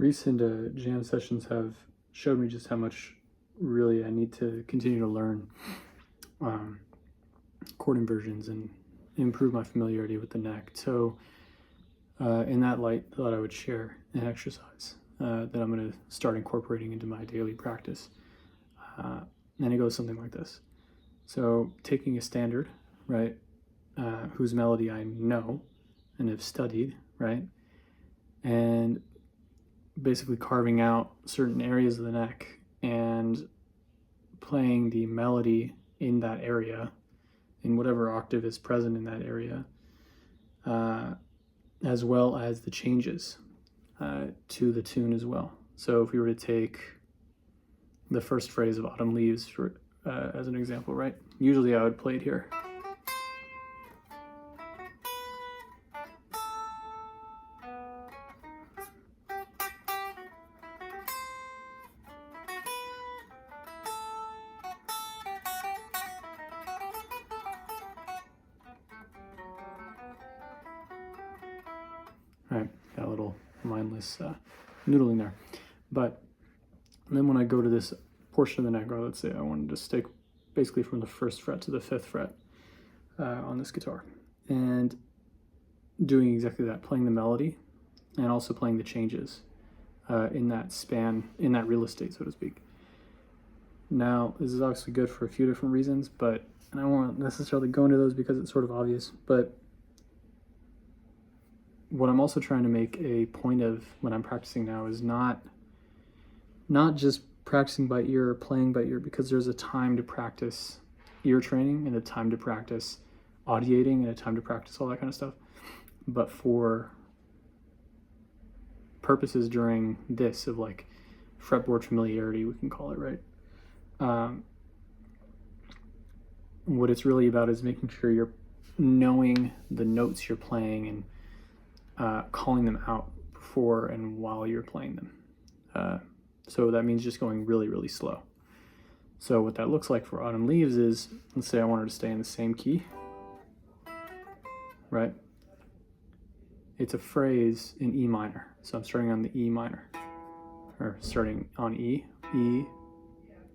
recent jam sessions have showed me just how much really I need to continue to learn chord inversions and improve my familiarity with the neck. So in that light, I thought I would share an exercise that I'm going to start incorporating into my daily practice. And it goes something like this. So taking a standard, right, whose melody I know and have studied, right, and basically carving out certain areas of the neck and playing the melody in that area, in whatever octave is present in that area, as well as the changes to the tune as well. So if we were to take the first phrase of Autumn Leaves for, as an example, right? Usually I would play it here. All right, got a little mindless noodling there. But then when I go to this portion of the neck, or let's say I wanted to stick basically from the 1st fret to the 5th fret on this guitar, and doing exactly that, playing the melody and also playing the changes in that span, in that real estate, so to speak. Now, this is obviously good for a few different reasons, but and I won't necessarily go into those because it's sort of obvious, but what I'm also trying to make a point of when I'm practicing now is not just practicing by ear or playing by ear, because there's a time to practice ear training and a time to practice audiating and a time to practice all that kind of stuff. But for purposes during this of like fretboard familiarity, we can call it, right? What it's really about is making sure you're knowing the notes you're playing and calling them out before and while you're playing them. So that means just going really, really slow. So what that looks like for Autumn Leaves is, let's say I wanted to stay in the same key, right? It's a phrase in E minor. So I'm starting on the E minor, or starting on E,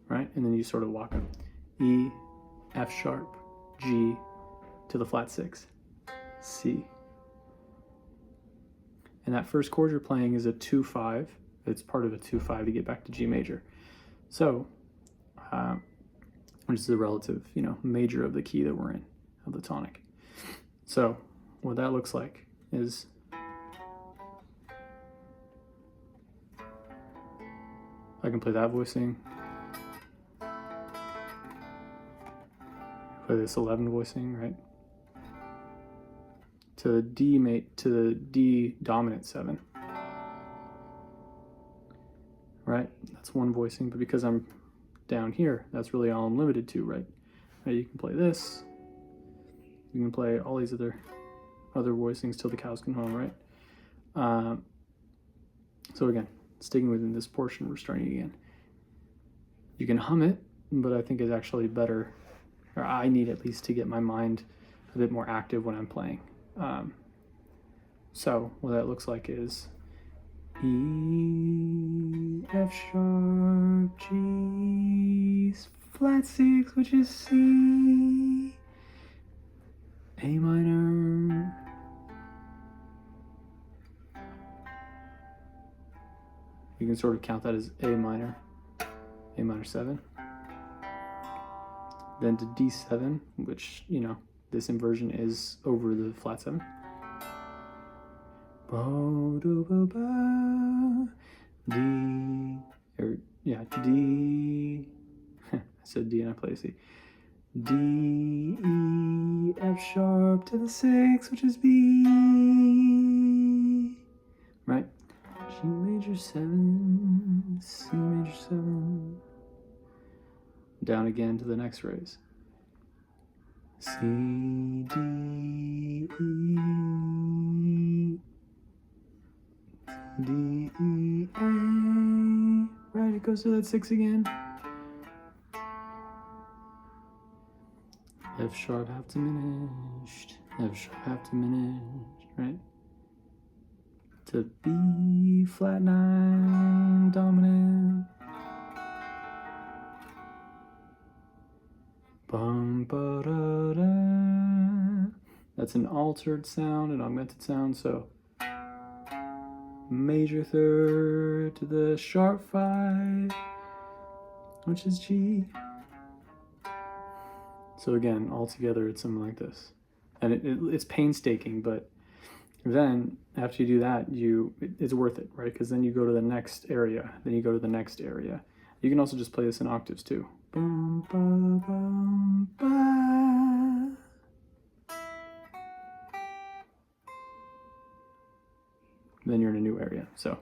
right? And then you sort of walk up. E, F sharp, G, to the flat 6, C. And that first chord you're playing is a 2-5. It's part of a 2-5 to get back to G major. So, which is the relative, major of the key that we're in, of the tonic. So, what that looks like is I can play that voicing, play this 11 voicing, right? To the D dominant 7. Right? That's one voicing, but because I'm down here, that's really all I'm limited to, right? You can play this. You can play all these other voicings till the cows come home, right? So again, sticking within this portion, we're starting again. You can hum it, but I think it's actually better, or I need at least to get my mind a bit more active when I'm playing. So what that looks like is E, F sharp, G, flat 6, which is C, A minor, you can sort of count that as A minor 7, then to D7, which, this inversion is over the flat 7. D, D, I said D and I played C. D, E, F sharp to the 6, which is B, right? G major 7, C major 7, down again to the next phrase. C, D, E, D, E, A, right? It goes to that 6 again. F sharp half diminished, F sharp half diminished, right? to B flat 9 dominant. Bum, ba, da, da. That's an altered sound, an augmented sound, so major third to the sharp 5, which is G. So again, all together it's something like this. And it's painstaking, but then after you do that, it's worth it, right? Because then you go to the next area, then you go to the next area. You can also just play this in octaves too. Bum, ba, bum, ba. Then you're in a new area. So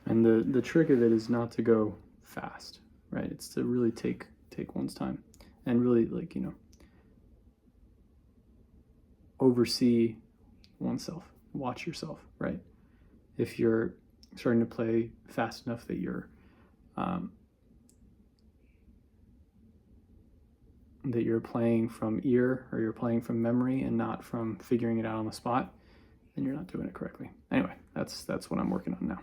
and the trick of it is not to go fast, right? It's to really take one's time and really, like, oversee oneself, watch yourself, right? If you're starting to play fast enough that you're playing from ear, or you're playing from memory and not from figuring it out on the spot, then you're not doing it correctly. Anyway, that's what I'm working on now.